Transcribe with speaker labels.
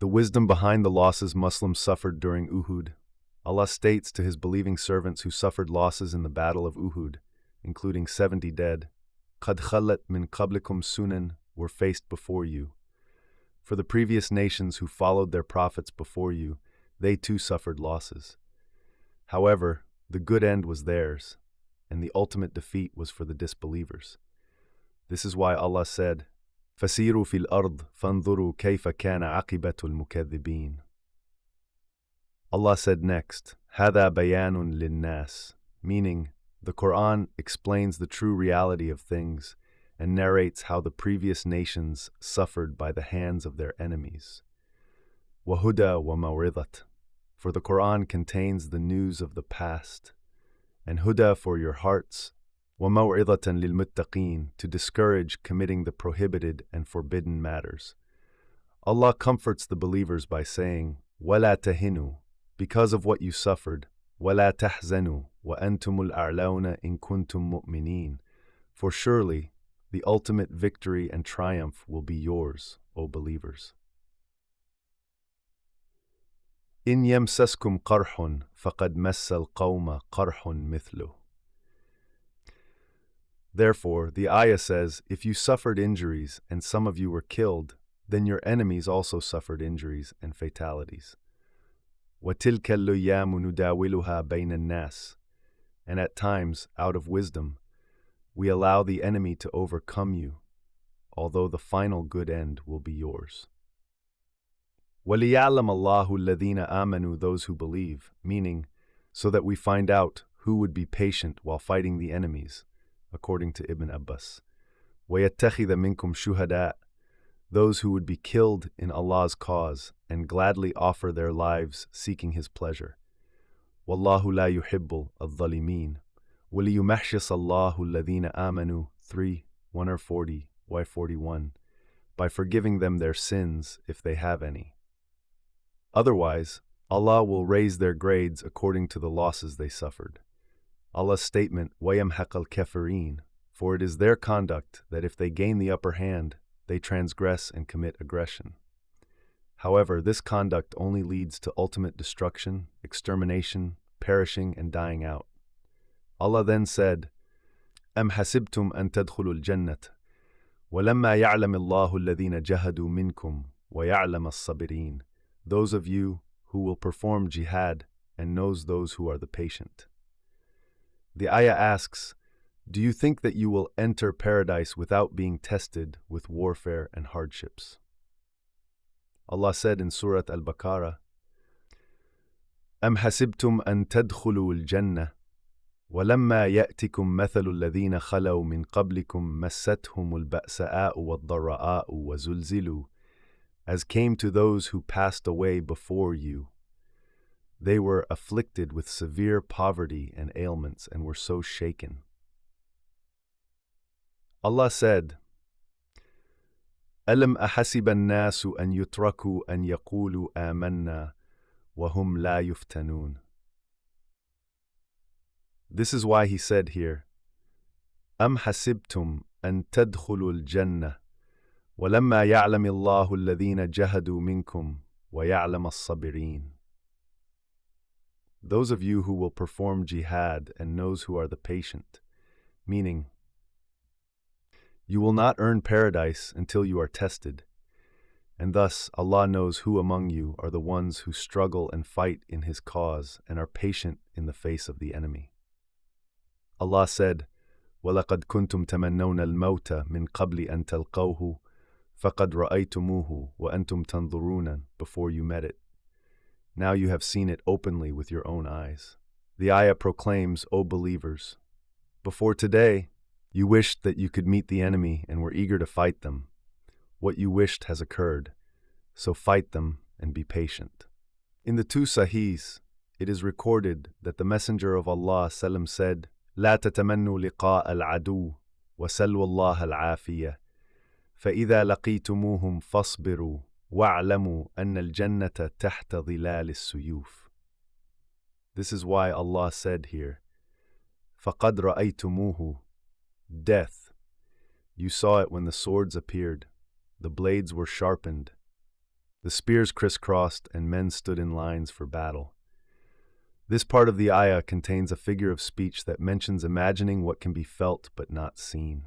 Speaker 1: The wisdom behind the losses Muslims suffered during Uhud. Allah states to His believing servants who suffered losses in the Battle of Uhud, including 70 dead, قَدْ خَلَّتْ مِنْ قَبْلِكُمْ سُنَنٌ were faced before you. For the previous nations who followed their prophets before you, they too suffered losses. However, the good end was theirs, and the ultimate defeat was for the disbelievers. This is why Allah said, فَسِيرُوا فِي الْأَرْضِ فَانظُرُوا كَيْفَ كَانَ عَاقِبَةُ الْمُكَذِّبِينَ. Allah said next, هَذَا بَيَانٌ لِلنَّاسِ, meaning, the Quran explains the true reality of things and narrates how the previous nations suffered by the hands of their enemies. وَهُدَى وَمَوْعِظَةٌ, for the Quran contains the news of the past, and huda for your hearts, وَمَوْعِظَةً لِلْمُتَّقِينَ, to discourage committing the prohibited and forbidden matters. Allah comforts the believers by saying, وَلَا تَهِنُوا, because of what you suffered, وَلَا تَحْزَنُوا وَأَنْتُمُ الْأَعْلَوْنَ إِن كُنْتُم مُؤْمِنِينَ, for surely the ultimate victory and triumph will be yours, O believers. إِن يَمْسَسْكُمْ قَرْحٌ فَقَدْ مَسَّ الْقَوْمَ قَرْحٌ مِثْلُهُ. Therefore, the ayah says, if you suffered injuries and some of you were killed, then your enemies also suffered injuries and fatalities. وَتِلْكَ الْأَيَّامُ نُدَاوِلُهَا بَيْنَ النَّاسِ, and at times, out of wisdom, we allow the enemy to overcome you, although the final good end will be yours. وَلِيَعْلَمَ اللَّهُ الَّذِينَ آمَنُوا, those who believe, meaning, so that we find out who would be patient while fighting the enemies, according to Ibn Abbas. وَيَتَّخِذَ مِنْكُمْ شُهَدَاءَ, those who would be killed in Allah's cause and gladly offer their lives seeking His pleasure. وَاللَّهُ لَا يُحِبُّ الظَّالِمِينَ. وَلِيُمَحْشِصَ اللَّهُ الَّذِينَ آمَنُوا 3:1 or 40, Y41, by forgiving them their sins if they have any. Otherwise, Allah will raise their grades according to the losses they suffered. Allah's statement, وَيَمْحَقَ الْكَافِرِينَ, for it is their conduct that if they gain the upper hand, they transgress and commit aggression. However, this conduct only leads to ultimate destruction, extermination, perishing, and dying out. Allah then said, أَمْ حَسِبْتُمْ أَن تَدْخُلُوا الْجَنَّةَ وَلَمَّا يَعْلَمِ اللَّهُ الَّذِينَ جَهَدُوا مِنْكُمْ وَيَعْلَمَ الصَّابِرِينَ, those of you who will perform jihad and knows those who are the patient. The ayah asks, do you think that you will enter paradise without being tested with warfare and hardships? Allah said in Surah Al-Baqarah, أَمْ حَسِبْتُمْ أَن تَدْخُلُوا الْجَنَّةَ وَلَمَّا يَأْتِكُمْ مَثَلُ الَّذِينَ خَلَوْا مِنْ قَبْلِكُمْ مَسَّتْهُمُ الْبَأْسَاءُ وَالضَّرَّاءُ وَزُلْزِلُوا, as came to those who passed away before you. They were afflicted with severe poverty and ailments and were so shaken. Allah said, أَلَمْ أَحَسِبَ النَّاسُ أَن يُتْرَكُوا أَن يَقُولُوا آمَنَّا وَهُمْ لَا يُفْتَنُونَ. This is why He said here, أَمْ حَسِبْتُمْ أَن تَدْخُلُوا الْجَنَّةَ وَلَمَّا يَعْلَمِ اللَّهُ الَّذِينَ جَهَدُوا مِنْكُمْ وَيَعْلَمَ الصَّابِرِينَ. Those of you who will perform jihad and knows who are the patient, meaning, you will not earn paradise until you are tested, and thus Allah knows who among you are the ones who struggle and fight in His cause and are patient in the face of the enemy. Allah said, وَلَقَدْ كُنْتُمْ تَمَنَّوْنَ الْمَوْتَ مِنْ قَبْلِ أَن تَلْقَوْهُ فَقَدْ رَأَيْتُمُوهُ وَأَنْتُمْ تَنْظُرُونَ, before you met it. Now you have seen it openly with your own eyes. The ayah proclaims, O believers, before today, you wished that you could meet the enemy and were eager to fight them. What you wished has occurred, so fight them and be patient. In the two Sahihs, it is recorded that the Messenger of Allah ﷺ said, لا تتمنوا لقاء العدو وسلوا الله العافية فإذا لقيتموهم فاصبروا واعلموا أن الجنة تحت ظلال السيوف. This is why Allah said here, فَقَدْ رَأَيْتُمُوهُ, death. You saw it when the swords appeared, the blades were sharpened, The spears crisscrossed and men stood in lines for battle. This part of the ayah contains a figure of speech that mentions imagining what can be felt but not seen.